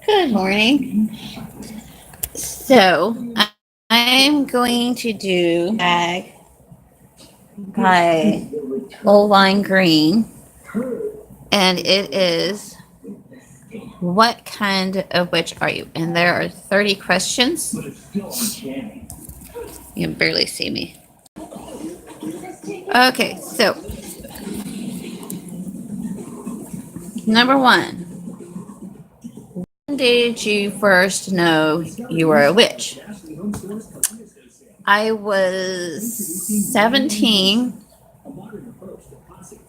Good morning. So I'm going to do Tag by Old Wine Green, and it is what kind of witch are you? And there are 30 questions. You can barely see me. Okay, so number one, when did you first know you were a witch? I was 17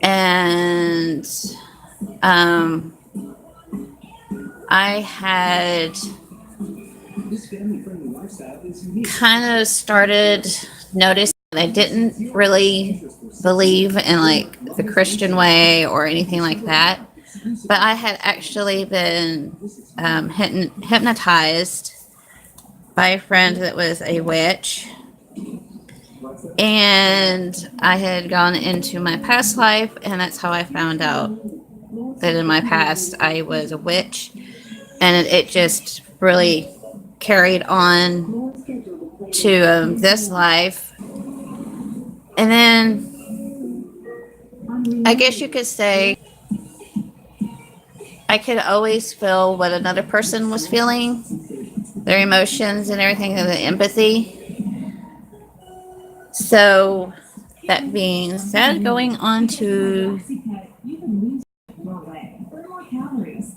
and um, I had kind of started noticing I didn't really believe in like the Christian way or anything like that, but I had actually been hypnotized by a friend that was a witch, and I had gone into my past life, and that's how I found out that in my past I was a witch, and it just really carried on to this life. And then I guess you could say I could always feel what another person was feeling, their emotions and everything, and the empathy. So, that being said, going on to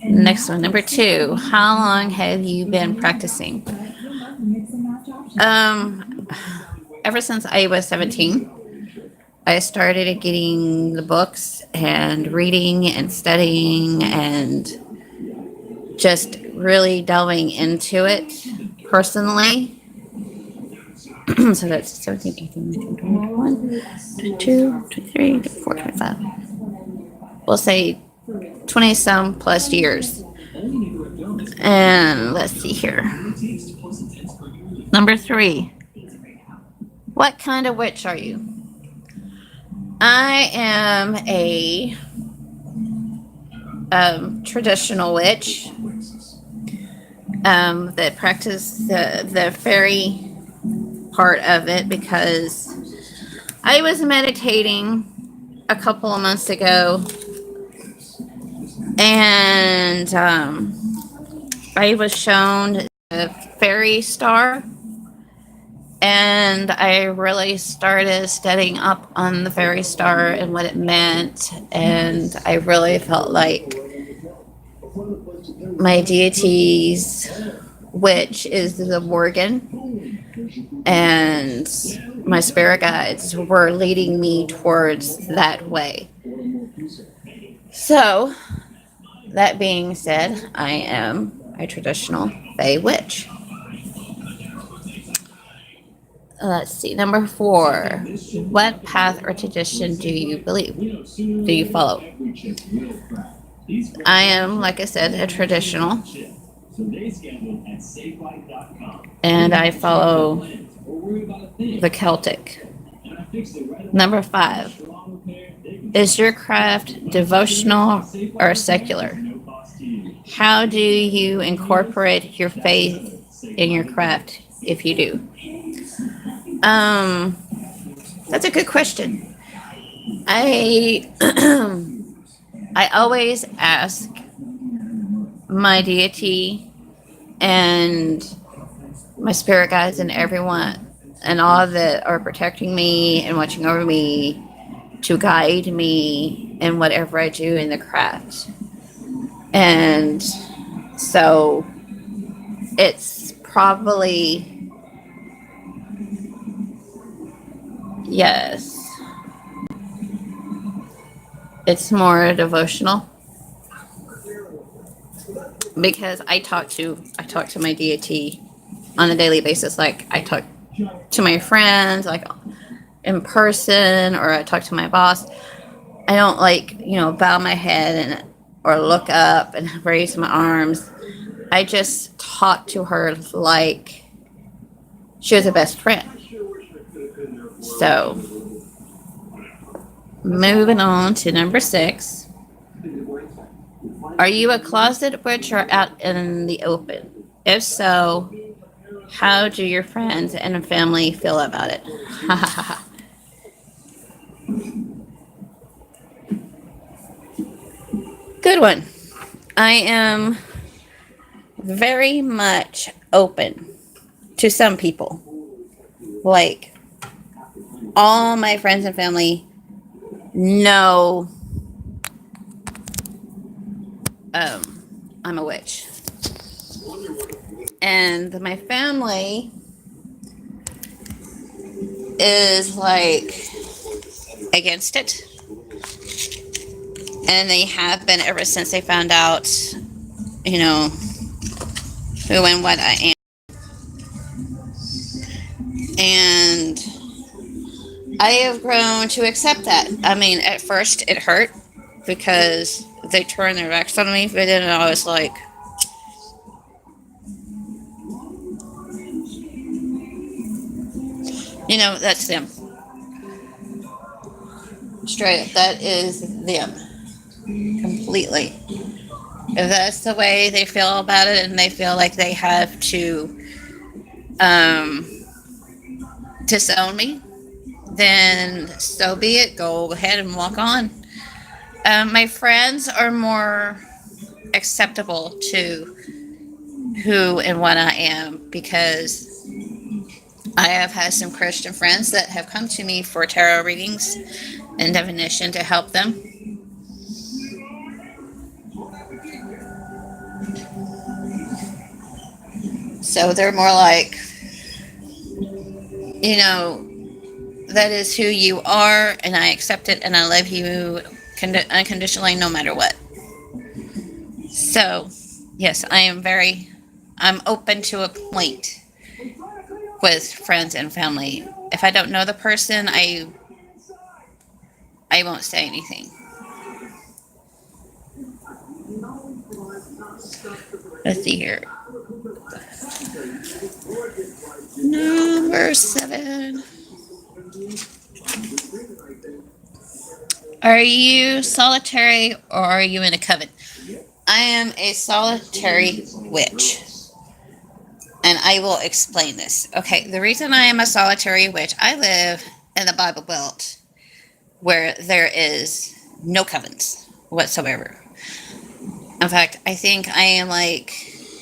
next one, number two. How long have you been practicing? Um, Ever since I was 17. I started getting the books and reading and studying and just really delving into it personally. So that's 17, 18, 19, 20, 21, 22, 23, 24, 25. We'll say 20 some plus years. And let's see here. Number three. What kind of witch are you? I am a traditional witch that practice the fairy part of it because I was meditating a couple of months ago, and I was shown a fairy star, and I really started studying up on the fairy star and what it meant, and I really felt like my deity's which is the Morgan, and my spirit guides were leading me towards that way. So, that being said, I am a traditional Fae witch. Let's see. Number four. What path or tradition do you believe? Do you follow? I am, like I said, a traditional. And I follow the Celtic. Number five. Is your craft devotional or secular? How do you incorporate your faith in your craft if you do? That's a good question. I I always ask my deity and my spirit guides and everyone and all that are protecting me and watching over me to guide me in whatever I do in the craft. And so it's probably, yes, it's more devotional because I talk to my deity on a daily basis. Like I talk to my friends, like in person, or I talk to my boss. I don't bow my head and or look up and raise my arms. I just talk to her like she was a best friend. So, moving on to number six. Are you a closet witch or out in the open? If so, how do your friends and family feel about it? Good one. I am very much open to some people. Like, all my friends and family know I'm a witch. And my family is like against it. And they have been ever since they found out, you know, who and what I am. And I have grown to accept that. I mean, at first it hurt because they turned their backs on me, but then I was like, you know, that's them. Straight up, that is them completely. If that's the way they feel about it and they feel like they have um, to disown me, then so be it. Go ahead and walk on. My friends are more acceptable to who and what I am because I have had some Christian friends that have come to me for tarot readings and divination to help them. So they're more like, you know, that is who you are, and I accept it, and I love you unconditionally no matter what. So, yes, I'm open to a point with friends and family. If I don't know the person, I won't say anything. Let's see here. Number 7. Are you solitary or are you in a coven? I am a solitary witch. And I will explain this. Okay, the reason I am a solitary witch, I live in the Bible Belt where there is no covens whatsoever. In fact, I think I am like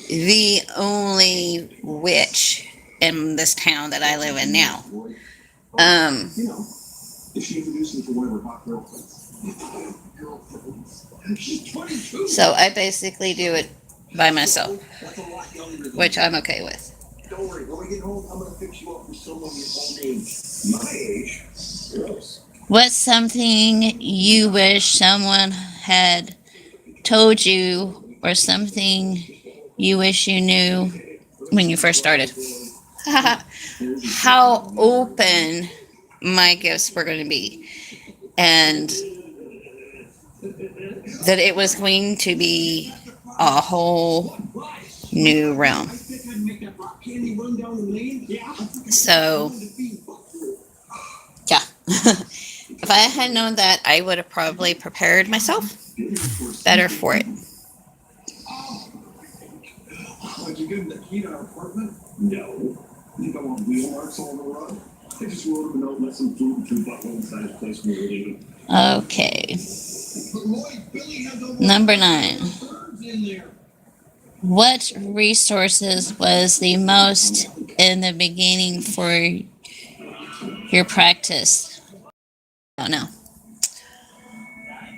the only witch in this town that I live in now. Um, so I basically do it by myself, which I'm okay with. Don't worry, when we get home, I'm gonna fix you up with someone your own age. My age? Gross. What's something you wish someone had told you, or something you wish you knew when you first started? How open my gifts were going to be, and that it was going to be a whole new realm. So, yeah. If I had known that, I would have probably prepared myself better for it. Did you give him the key to our apartment? No. You don't want wheel marks all over the rug? I just wrote him a note, let some food and 2 buckles inside his place when we were leaving. Okay. Number 9. What resources was the most in the beginning for your practice? I don't know.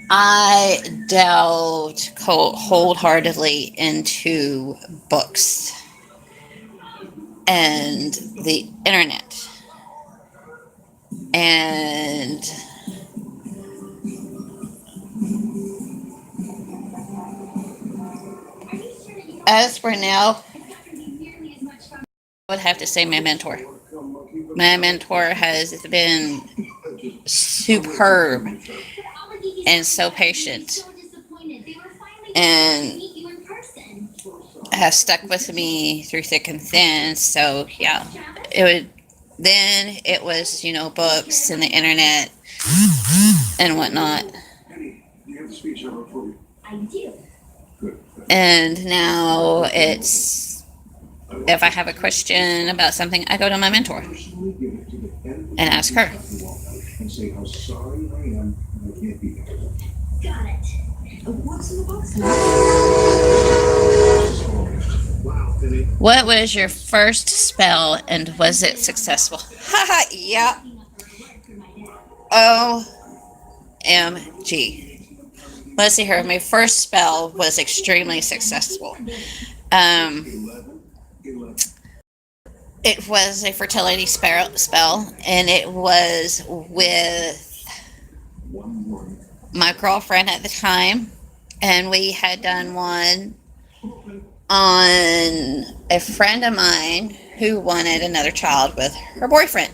I delved wholeheartedly into books and the internet. And as for now, I would have to say my mentor. My mentor has been superb and so patient and has stuck with me through thick and thin. So yeah, it was, books and the internet and whatnot. I do. And now it's, if I have a question about something, I go to my mentor and ask her. Got it. What's in the box? What was your first spell and was it successful? Haha, yeah. OMG. Let's see here. My first spell was extremely successful. It was a fertility spell, and it was with my girlfriend at the time, and we had done one on a friend of mine who wanted another child with her boyfriend.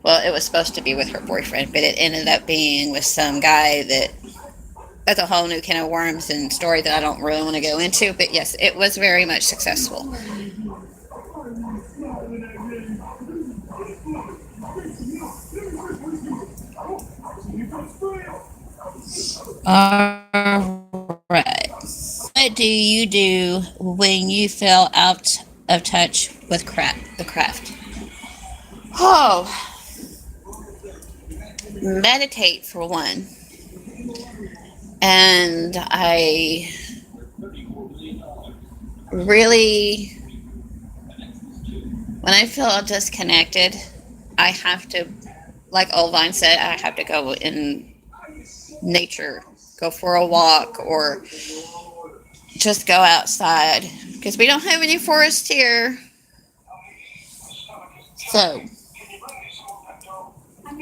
Well, it was supposed to be with her boyfriend, but it ended up being with some guy that's a whole new can of worms and story that I don't really want to go into. But yes, it was very much successful. All right. What do you do when you feel out of touch with the craft? Oh, meditate for one. And I really, when I feel disconnected, I have to, like Oldvine said, I have to go in nature, go for a walk, or just go outside because we don't have any forest here. So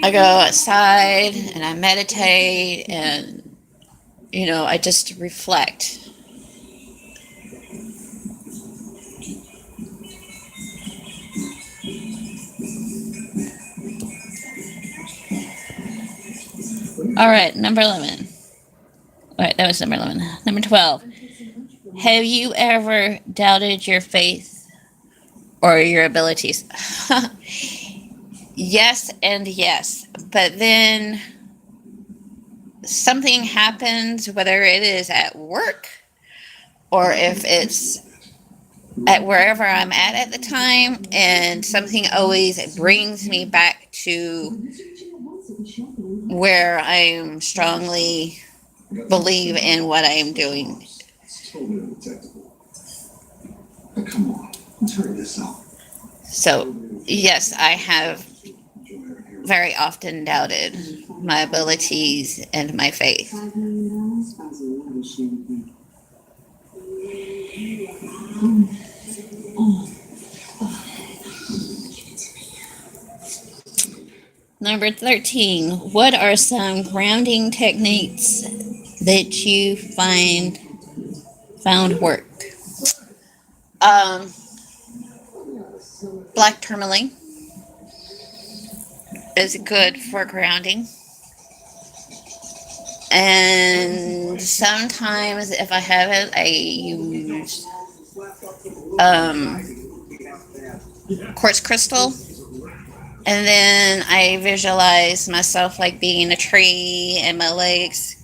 I go outside and I meditate and, I just reflect. All right, number 11. All right, that was number 11. Number 12. Have you ever doubted your faith or your abilities? Yes and yes. But then something happens, whether it is at work or if it's at wherever I'm at the time, and something always brings me back to where I strongly believe in what I am doing. So, yes, I have very often doubted my abilities and my faith. Number 13. What are some grounding techniques that you found work? Black tourmaline is good for grounding. And sometimes if I have it, I use quartz crystal. And then I visualize myself like being a tree and my legs,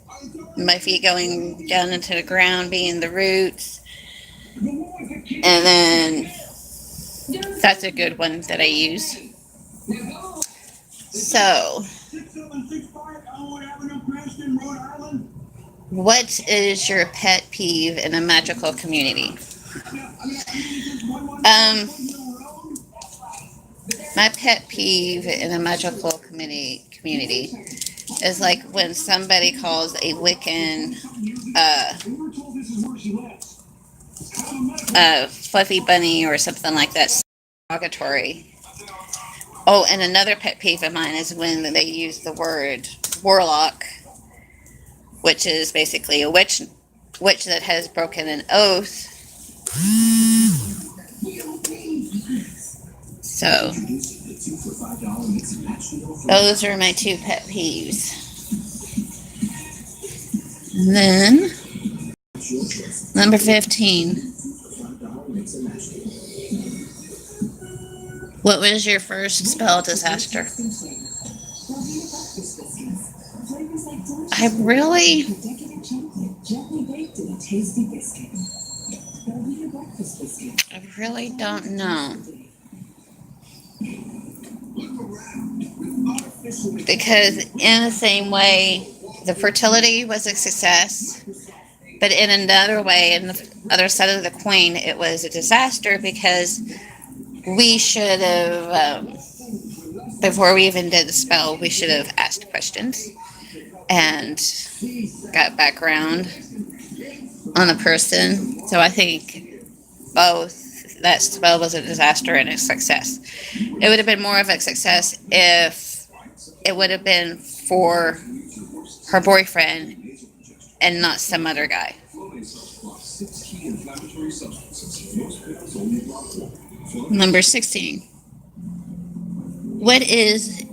my feet going down into the ground, being the roots. And then that's a good one that I use. So, what is your pet peeve in a magical community? My pet peeve in a magical community is like when somebody calls a Wiccan fluffy bunny or something like that derogatory. Oh, and another pet peeve of mine is when they use the word warlock, which is basically a witch that has broken an oath. So, those are my two pet peeves. And then, number 15. What was your first spell disaster? I really I really don't know. Because in the same way, the fertility was a success, but in another way, in the other side of the coin, it was a disaster because we should have, before we even did the spell, we should have asked questions and got background on the person. So I think both that spell was a disaster and a success. It would have been more of a success if it would have been for her boyfriend and not some other guy. Number 16. What is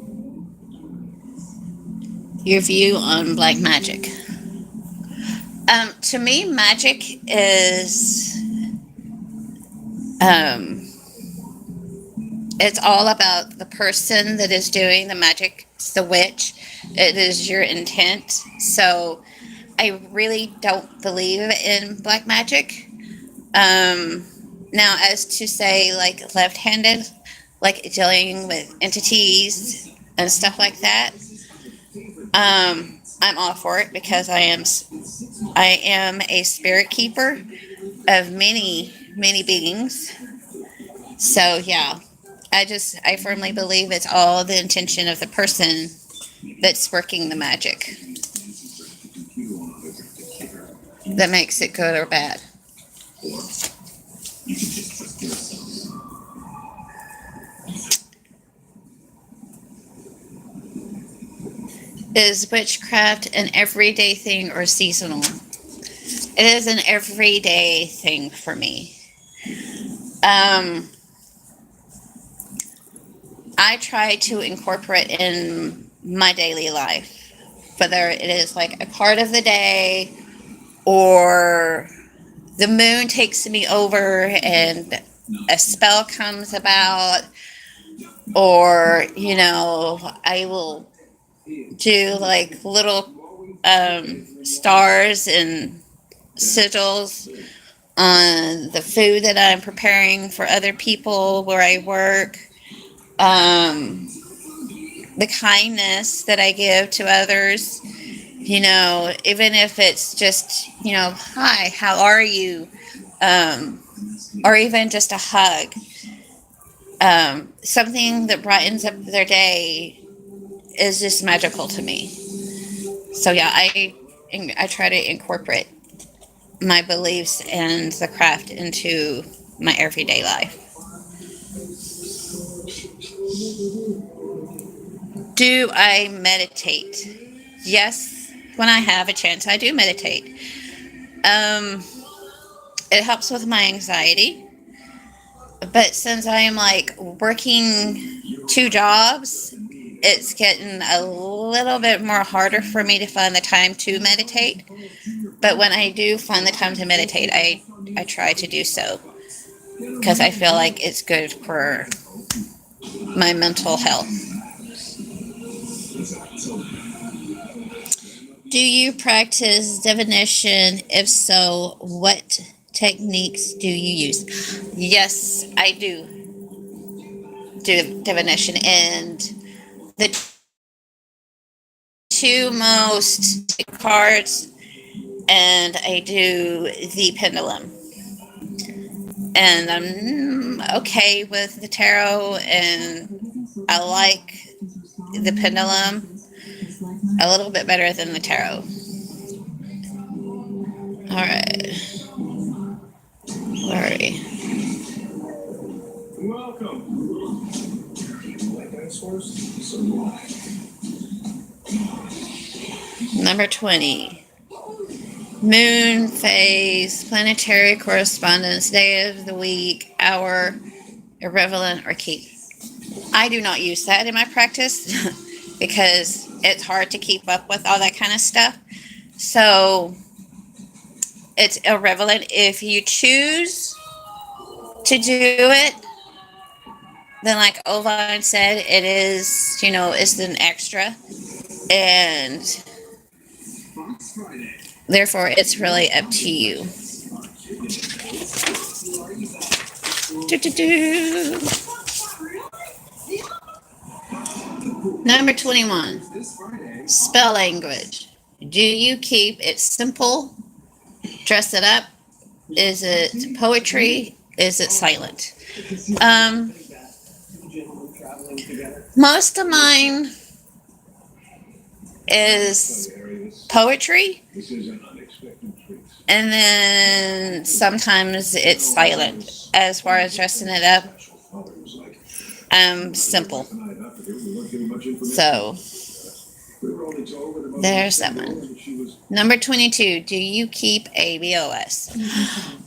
your view on black magic? To me, magic is it's all about the person that is doing the magic. It's the witch. It is your intent. So I really don't believe in black magic. Now, as to say, like left-handed, like dealing with entities and stuff like that, I'm all for it because I am a spirit keeper of many beings. So yeah, I firmly believe it's all the intention of the person that's working the magic that makes it good or bad. Is witchcraft an everyday thing or seasonal? It is an everyday thing for me. I try to incorporate in my daily life, whether it is like a part of the day or the moon takes me over and a spell comes about, or I will do like little stars and sigils on the food that I'm preparing for other people where I work. The kindness that I give to others, even if it's just, hi, how are you? Or even just a hug. Something that brightens up their day is just magical to me. So yeah, I try to incorporate my beliefs and the craft into my everyday life. Do I meditate? Yes, when I have a chance, I do meditate. Um, it helps with my anxiety, but since I am like working two jobs, it's getting a little bit more harder for me to find the time to meditate. But when I do find the time to meditate, I try to do so because I feel like it's good for my mental health. Do you practice divination? If so, what techniques do you use? Yes, I do divination, and the two most cards, and I do the pendulum. And I'm okay with the tarot, and I like the pendulum a little bit better than the tarot. All right. Where are we? Number 20. Moon phase, planetary correspondence, day of the week, hour, irrelevant, or key. I do not use that in my practice because it's hard to keep up with all that kind of stuff. So it's irrelevant. If you choose to do it, then like Ovan said, it is, it's an extra. And Therefore, it's really up to you. Do-do-do. Number 21. Spell language. Do you keep it simple? Dress it up? Is it poetry? Is it silent? Um, Most of mine is poetry, and then sometimes it's silent. As far as dressing it up, simple. So there's that one. Number 22. Do you keep a BOS?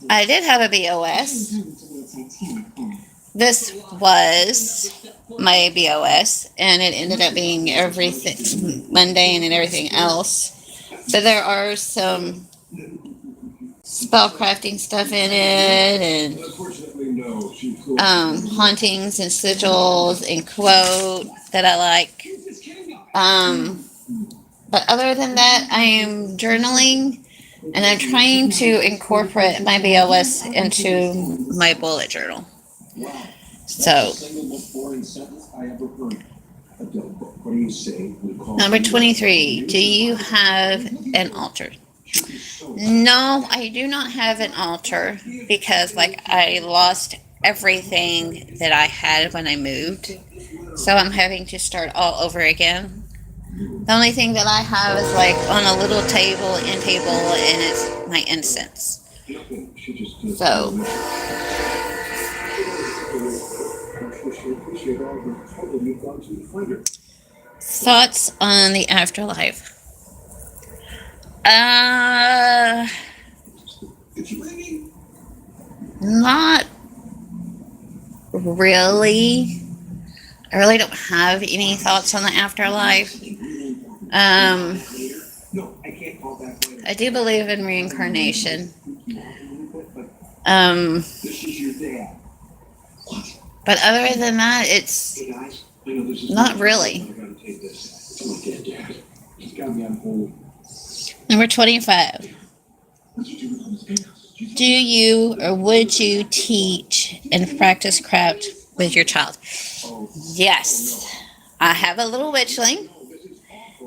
I did have a BOS. This was my BOS, and it ended up being everything mundane and everything else. But there are some spellcrafting stuff in it, and hauntings and sigils and quote that I like. But other than that, I am journaling, and I'm trying to incorporate my BOS into my bullet journal. So, number 23. Do you have an altar? No, I do not have an altar because, I lost everything that I had when I moved. So I'm having to start all over again. The only thing that I have is on a little end table, and it's my incense. So, thoughts on the afterlife? Not really. I really don't have any thoughts on the afterlife. I do believe in reincarnation. But other than that, it's not really. Number 25. Do you or would you teach and practice craft with your child? Yes. I have a little witchling.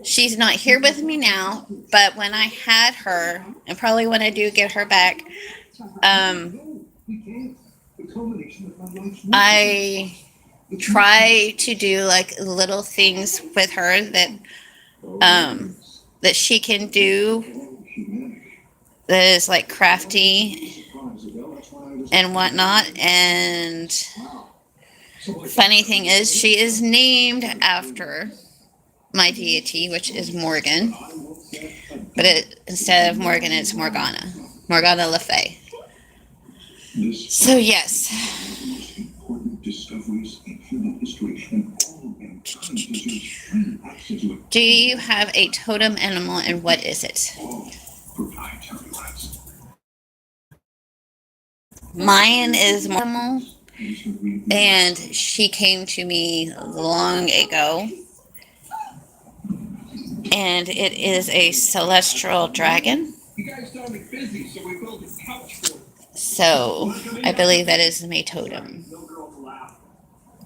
She's not here with me now, but when I had her, and probably when I do get her back, I try to do little things with her that she can do that is crafty and whatnot. And funny thing is, she is named after my deity, which is Morgan, but instead of Morgan, it's Morgana Le Fay. So yes. Do you have a totem animal, and what is it? Mine is Animal, and she came to me long ago, and it is a celestial dragon. So I believe that is my totem.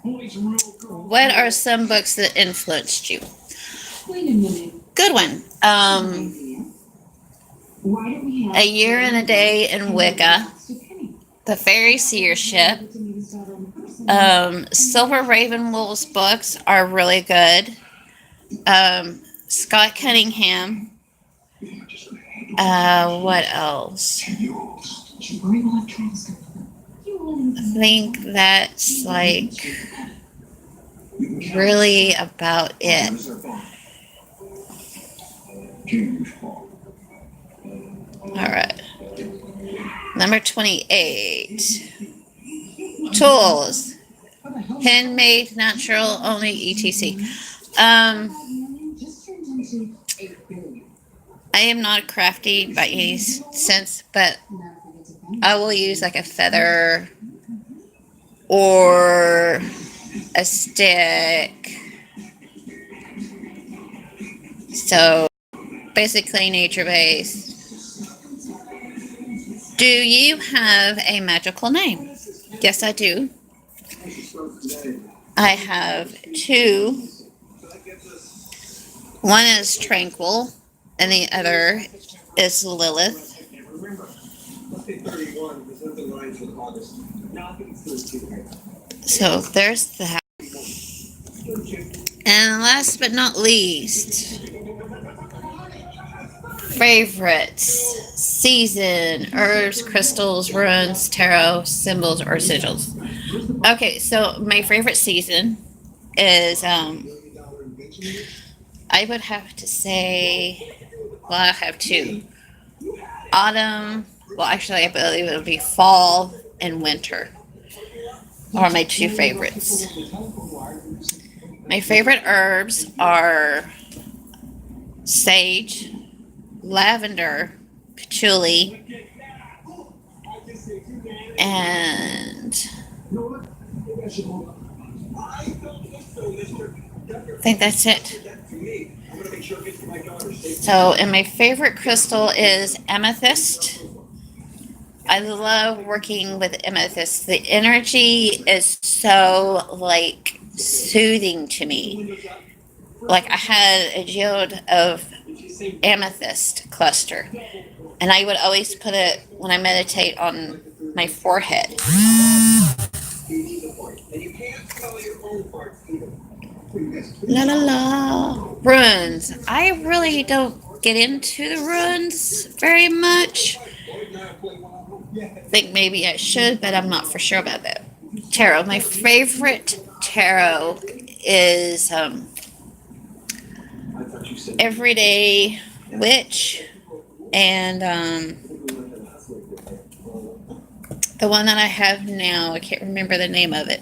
What are some books that influenced you? Good one. A Year and a Day in Wicca, The Fairy Seership, Silver Ravenwolf's books are really good. Scott Cunningham. What else? I think that's really about it. All right. Number 28. Tools. Handmade, natural, only, etc. I am not crafty by any sense, but I will use a feather or a stick. So basically nature-based. Do you have a magical name? Yes, I do. I have two. One is Tranquil, and the other is Lilith. So there's that. And last but not least, favorites, season, herbs, crystals, runes, tarot, symbols, or sigils. Okay, so my favorite season is, I would have to say, well, I have two. Autumn, well, actually, I believe it would be fall and winter are my two favorites. My favorite herbs are sage, lavender, patchouli, and I think that's it. So, and my favorite crystal is amethyst. I love working with amethyst. The energy is so like soothing to me. Like I had a geode of amethyst cluster, and I would always put it when I meditate on my forehead. La la la. Runes. I really don't get into the runes very much. I think maybe I should, but I'm not for sure about that. Tarot. My favorite tarot is Everyday Witch, and the one that I have now, I can't remember the name of it.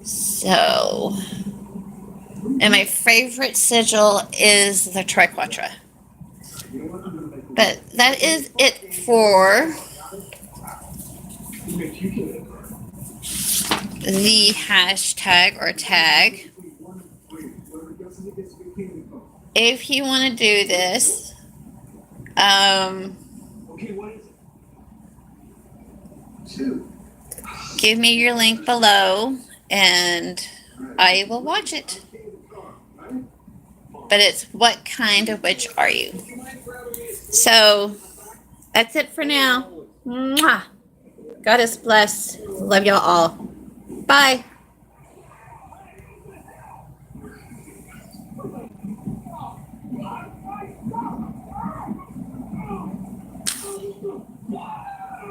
So, and my favorite sigil is the Triquetra. But that is it for the hashtag or tag. If you want to do this, give me your link below and I will watch it. But it's what kind of witch are you? So that's it for now. Mwah. God is blessed. Love y'all all. Bye.